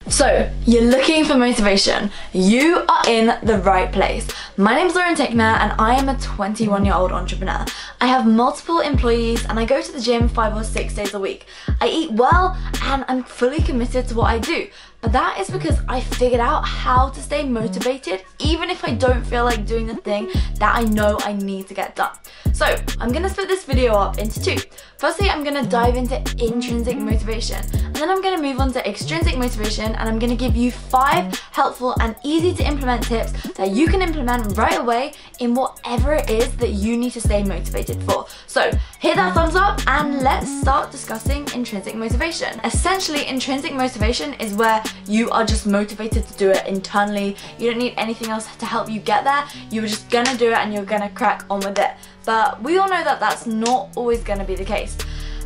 So, you're looking for motivation. You are in the right place. My name is Tickner and I am a 21-year-old entrepreneur. I have multiple employees and I go to the gym 5 or 6 days a week. I eat well and I'm fully committed to what I do. But that is because I figured out how to stay motivated even if I don't feel like doing the thing that I know I need to get done. So, I'm gonna split this video up into two. Firstly, I'm gonna dive into intrinsic motivation, and then I'm gonna move on to extrinsic motivation, and I'm gonna give you 5 helpful and easy to implement tips that you can implement right away in whatever it is that you need to stay motivated for. So, hit that thumbs up and let's start discussing intrinsic motivation. Essentially, intrinsic motivation is where you are just motivated to do it internally. You don't need anything else to help you get there. You're just gonna do it and you're gonna crack on with it. But we all know that that's not always going to be the case.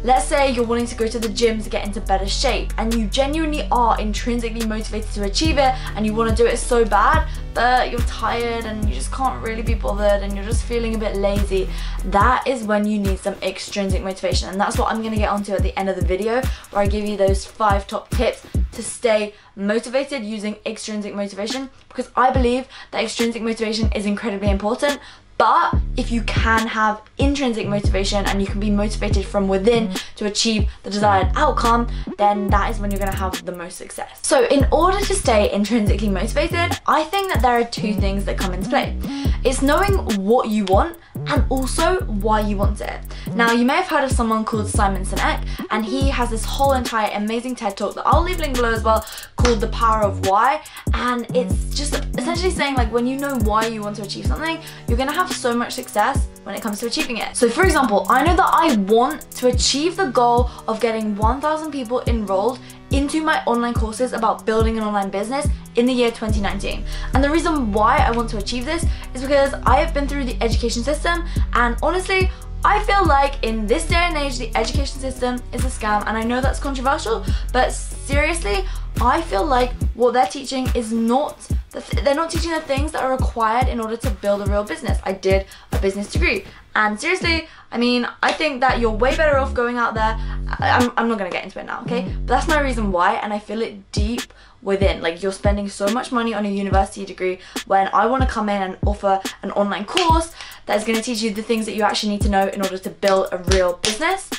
Let's say you're wanting to go to the gym to get into better shape and you genuinely are intrinsically motivated to achieve it and you want to do it so bad, but you're tired and you just can't really be bothered and you're just feeling a bit lazy. That is when you need some extrinsic motivation, and that's what I'm going to get onto at the end of the video, where I give you those 5 top tips to stay motivated using extrinsic motivation, because I believe that extrinsic motivation is incredibly important. But if you can have intrinsic motivation and you can be motivated from within to achieve the desired outcome, then that is when you're going to have the most success. So in order to stay intrinsically motivated, I think that there are 2 things that come into play. It's knowing what you want and also why you want it. Now, you may have heard of someone called Simon Sinek, and he has this whole entire amazing TED talk that I'll leave a link below as well, called The Power of Why. And it's just essentially saying, like, when you know why you want to achieve something, you're gonna have so much success when it comes to achieving it. So for example, I know that I want to achieve the goal of getting 1,000 people enrolled into my online courses about building an online business in the year 2019. And the reason why I want to achieve this is because I have been through the education system, and honestly, I feel like in this day and age, the education system is a scam. And I know that's controversial, but seriously, I feel like what they're teaching is they're not teaching the things that are required in order to build a real business. I did a business degree, and seriously, I mean, I think that you're way better off going out there. I'm not gonna get into it now, okay? But that's my reason why, and I feel it deep within. Like, you're spending so much money on a university degree when I want to come in and offer an online course that is going to teach you the things that you actually need to know in order to build a real business.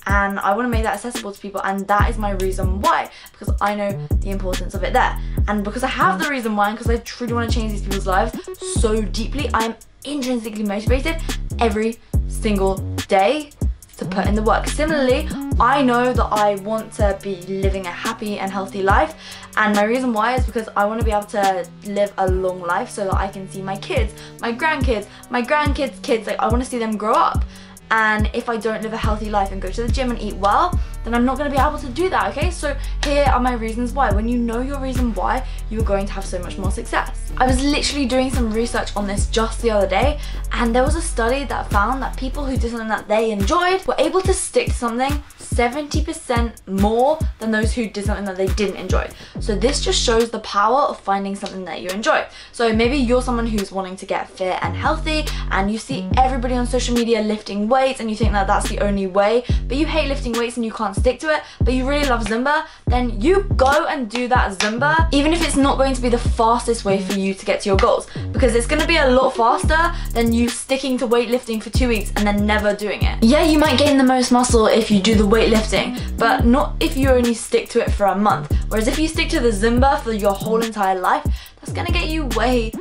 And I want to make that accessible to people, and that is my reason why, because I know the importance of it there. And because I have the reason why, and because I truly want to change these people's lives so deeply, I am intrinsically motivated every single day to put in the work. Similarly, I know that I want to be living a happy and healthy life, and my reason why is because I want to be able to live a long life so that I can see my kids, my grandkids' kids, like I want to see them grow up. And if I don't live a healthy life and go to the gym and eat well, then I'm not going to be able to do that, okay? So here are my reasons why. When you know your reason why, you're going to have so much more success. I was literally doing some research on this just the other day, and there was a study that found that people who did something that they enjoyed were able to stick to something 70% more than those who did something that they didn't enjoy. So this just shows the power of finding something that you enjoy. So maybe you're someone who's wanting to get fit and healthy, and you see everybody on social media lifting weights and you think that that's the only way, but you hate lifting weights and you can't stick to it, but you really love Zumba, then you go and do that Zumba, even if it's not going to be the fastest way for you to get to your goals, because it's going to be a lot faster than you sticking to weightlifting for 2 weeks and then never doing it. Yeah, you might gain the most muscle if you do the weightlifting, but not if you only stick to it for a month. Whereas if you stick to the Zumba for your whole entire life, that's gonna get you way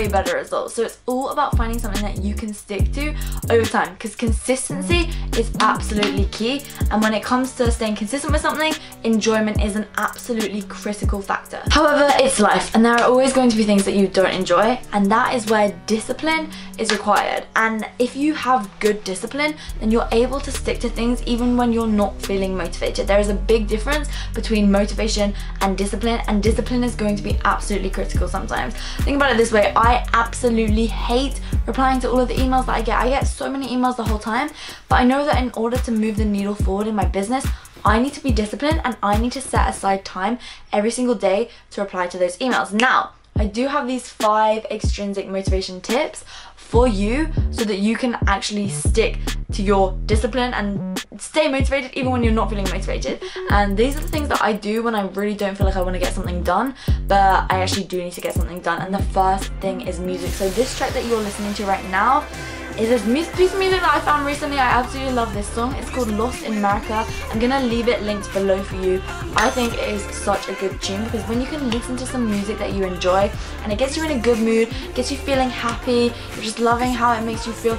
better results. So it's all about finding something that you can stick to over time, because consistency is absolutely key. And when it comes to staying consistent with something, enjoyment is an absolutely critical factor. However, it's life, and there are always going to be things that you don't enjoy, and that is where discipline is required. And if you have good discipline, then you're able to stick to things even when you're not feeling motivated. There is a big difference between motivation and discipline is going to be absolutely critical sometimes. Think about it this way: I absolutely hate replying to all of the emails that I get. I get so many emails the whole time, but I know that in order to move the needle forward in my business, I need to be disciplined and I need to set aside time every single day to reply to those emails. Now, I do have these 5 extrinsic motivation tips for you so that you can actually stick to your discipline and stay motivated even when you're not feeling motivated. And these are the things that I do when I really don't feel like I want to get something done, but I actually do need to get something done. And the first thing is music. So this track that you're listening to right now is this piece of music that I found recently. I absolutely love this song. It's called Lost in America. I'm gonna leave it linked below for you. I think it is such a good tune because when you can listen to some music that you enjoy and it gets you in a good mood, gets you feeling happy, you're just loving how it makes you feel,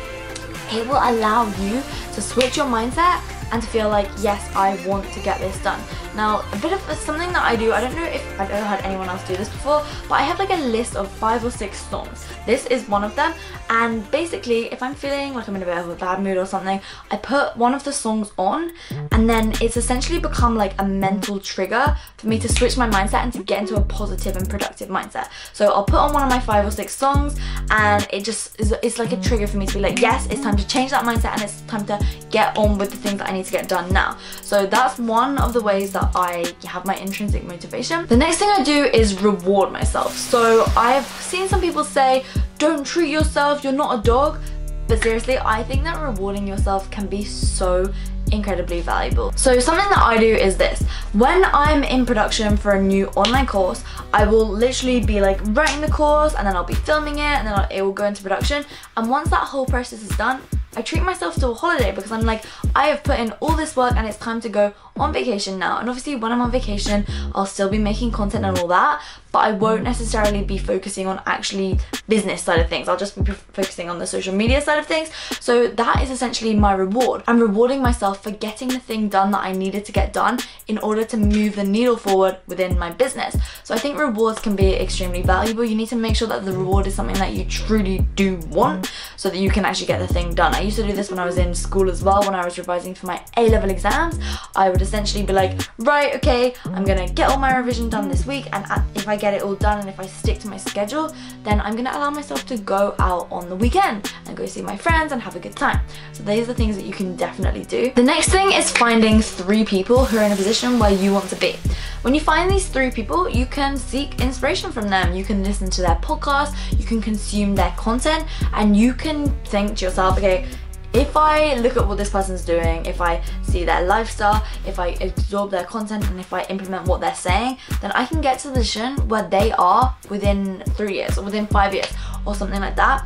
it will allow you to switch your mindset and to feel like, yes, I want to get this done. Now, a bit of something that I do, I don't know if I've ever had anyone else do this before, but I have like a list of 5 or 6 songs. This is one of them, and basically if I'm feeling like I'm in a bit of a bad mood or something, I put one of the songs on, and then it's essentially become like a mental trigger for me to switch my mindset and to get into a positive and productive mindset. So I'll put on one of my 5 or 6 songs, and it just is, it's like a trigger for me to be like, yes, it's time to change that mindset and it's time to get on with the things that I need to get done now. So that's one of the ways that I have my intrinsic motivation. The next thing I do is reward myself. So I've seen some people say, don't treat yourself, you're not a dog. But seriously, I think that rewarding yourself can be so incredibly valuable. So something that I do is this. When I'm in production for a new online course, I will literally be like writing the course, and then I'll be filming it, and then it will go into production. And once that whole process is done, I treat myself to a holiday because I'm like, I have put in all this work and it's time to go on vacation now. And obviously when I'm on vacation, I'll still be making content and all that, but I won't necessarily be focusing on actually business side of things. I'll just be focusing on the social media side of things. So that is essentially my reward. I'm rewarding myself for getting the thing done that I needed to get done in order to move the needle forward within my business. So I think rewards can be extremely valuable. You need to make sure that the reward is something that you truly do want so that you can actually get the thing done. I used to do this when I was in school as well. When I was revising for my A-level exams, I would essentially be like, right, okay, I'm gonna get all my revision done this week, and if I get it all done and if I stick to my schedule, then I'm gonna allow myself to go out on the weekend and go see my friends and have a good time. So these are things that you can definitely do. The next thing is finding 3 people who are in a position where you want to be. When you find these 3 people, you can seek inspiration from them. You can listen to their podcast, you can consume their content, and you can think to yourself, okay, if I look at what this person's doing, if I see their lifestyle, if I absorb their content, and if I implement what they're saying, then I can get to the position where they are within 3 years or within 5 years or something like that.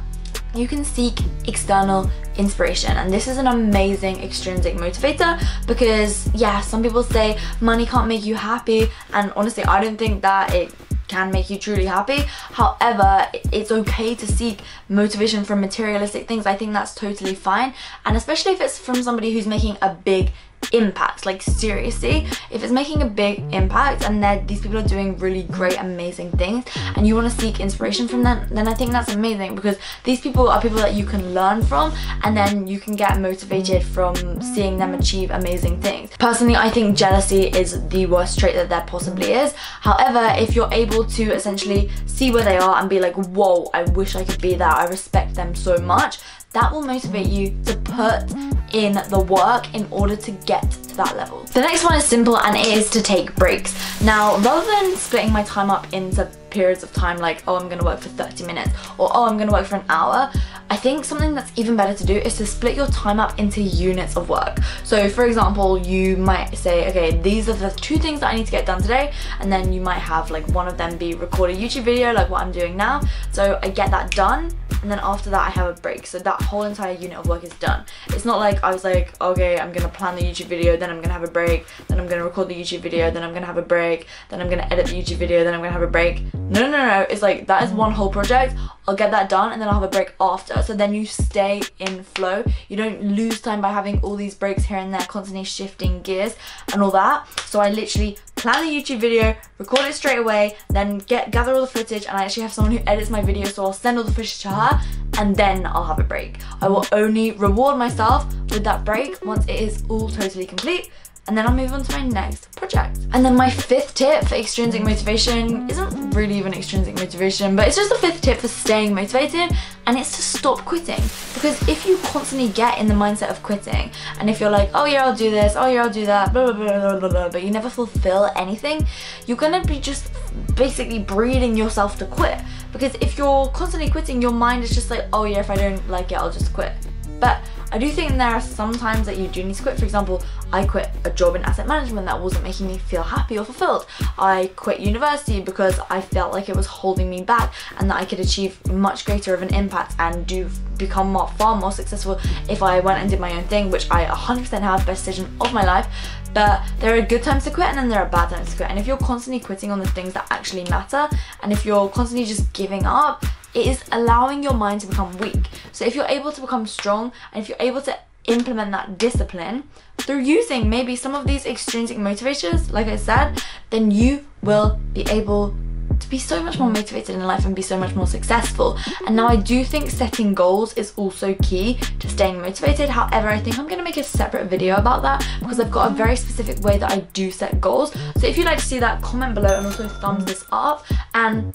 You can seek external inspiration, and this is an amazing extrinsic motivator because, yeah, some people say money can't make you happy, and honestly I don't think that it can make you truly happy. However, it's okay to seek motivation from materialistic things. I think that's totally fine, and especially if it's from somebody who's making a big impact. Like seriously, if it's making a big impact and these people are doing really great, amazing things, and you want to seek inspiration from them, then I think that's amazing because these people are people that you can learn from, and then you can get motivated from seeing them achieve amazing things. Personally, I think jealousy is the worst trait that there possibly is. However, if you're able to essentially see where they are and be like, whoa, I wish I could be that, I respect them so much, that will motivate you to put in the work in order to get to that level. The next one is simple, and it is to take breaks. Now, rather than splitting my time up into periods of time like, oh, I'm gonna work for 30 minutes or oh, I'm gonna work for an hour, I think something that's even better to do is to split your time up into units of work. So for example, you might say, okay, these are the 2 things that I need to get done today, and then you might have like one of them be record a YouTube video like what I'm doing now. So I get that done, and then after that I have a break. So that whole entire unit of work is done. It's not like I was like, okay, I'm gonna plan the YouTube video, then I'm gonna have a break, then I'm gonna record the YouTube video, then I'm gonna have a break, then I'm gonna edit the YouTube video, then I'm gonna have a break. No, it's like that is one whole project. I'll get that done and then I'll have a break after. So then you stay in flow. You don't lose time by having all these breaks here and there, constantly shifting gears and all that. So I literally plan the YouTube video, record it straight away, then gather all the footage, and I actually have someone who edits my video, so I'll send all the footage to her, and then I'll have a break. I will only reward myself with that break once it is all totally complete, and then I'll move on to my next project. And then my 5th tip for extrinsic motivation isn't really even extrinsic motivation, but it's just the 5th tip for staying motivated, and it's to stop quitting. Because if you constantly get in the mindset of quitting, and if you're like, oh yeah, I'll do this, oh yeah, I'll do that, blah blah blah blah blah, blah, but you never fulfill anything, you're gonna be just basically breeding yourself to quit. Because if you're constantly quitting, your mind is just like, oh yeah, if I don't like it, I'll just quit. But I do think there are some times that you do need to quit. For example, I quit a job in asset management that wasn't making me feel happy or fulfilled. I quit university because I felt like it was holding me back, and that I could achieve much greater of an impact and become far more successful if I went and did my own thing, which I 100% have, best decision of my life. But there are good times to quit, and then there are bad times to quit. And if you're constantly quitting on the things that actually matter, and if you're constantly just giving up, it is allowing your mind to become weak. So if you're able to become strong, and if you're able to implement that discipline through using maybe some of these extrinsic motivations, like I said, then you will be able to be so much more motivated in life and be so much more successful. And now I do think setting goals is also key to staying motivated. However, I think I'm going to make a separate video about that, because I've got a very specific way that I do set goals. So if you'd like to see that, comment below and also thumbs this up. And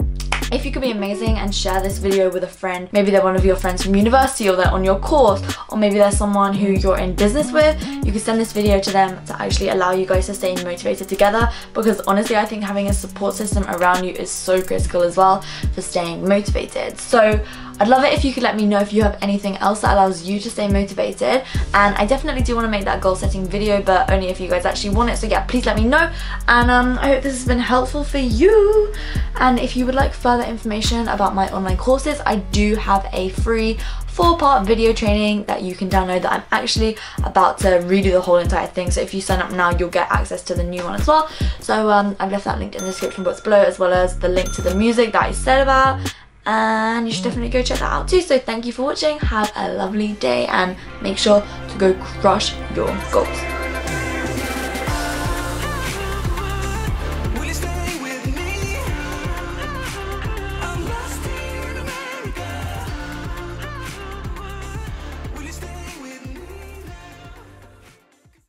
if you could be amazing and share this video with a friend, maybe they're one of your friends from university, or they're on your course, or maybe there's someone who you're in business with, you can send this video to them to actually allow you guys to stay motivated together. Because honestly, I think having a support system around you is so critical as well for staying motivated. So I'd love it if you could let me know if you have anything else that allows you to stay motivated. And I definitely do want to make that goal setting video, but only if you guys actually want it. So yeah, please let me know. And I hope this has been helpful for you. And if you would like further information about my online courses, I do have a free 4-part video training that you can download that I'm actually about to redo the whole entire thing. So if you sign up now, you'll get access to the new one as well. So I've left that linked in the description box below, as well as the link to the music that I said about. And you should definitely go check that out too. So thank you for watching, have a lovely day, and make sure to go crush your goals.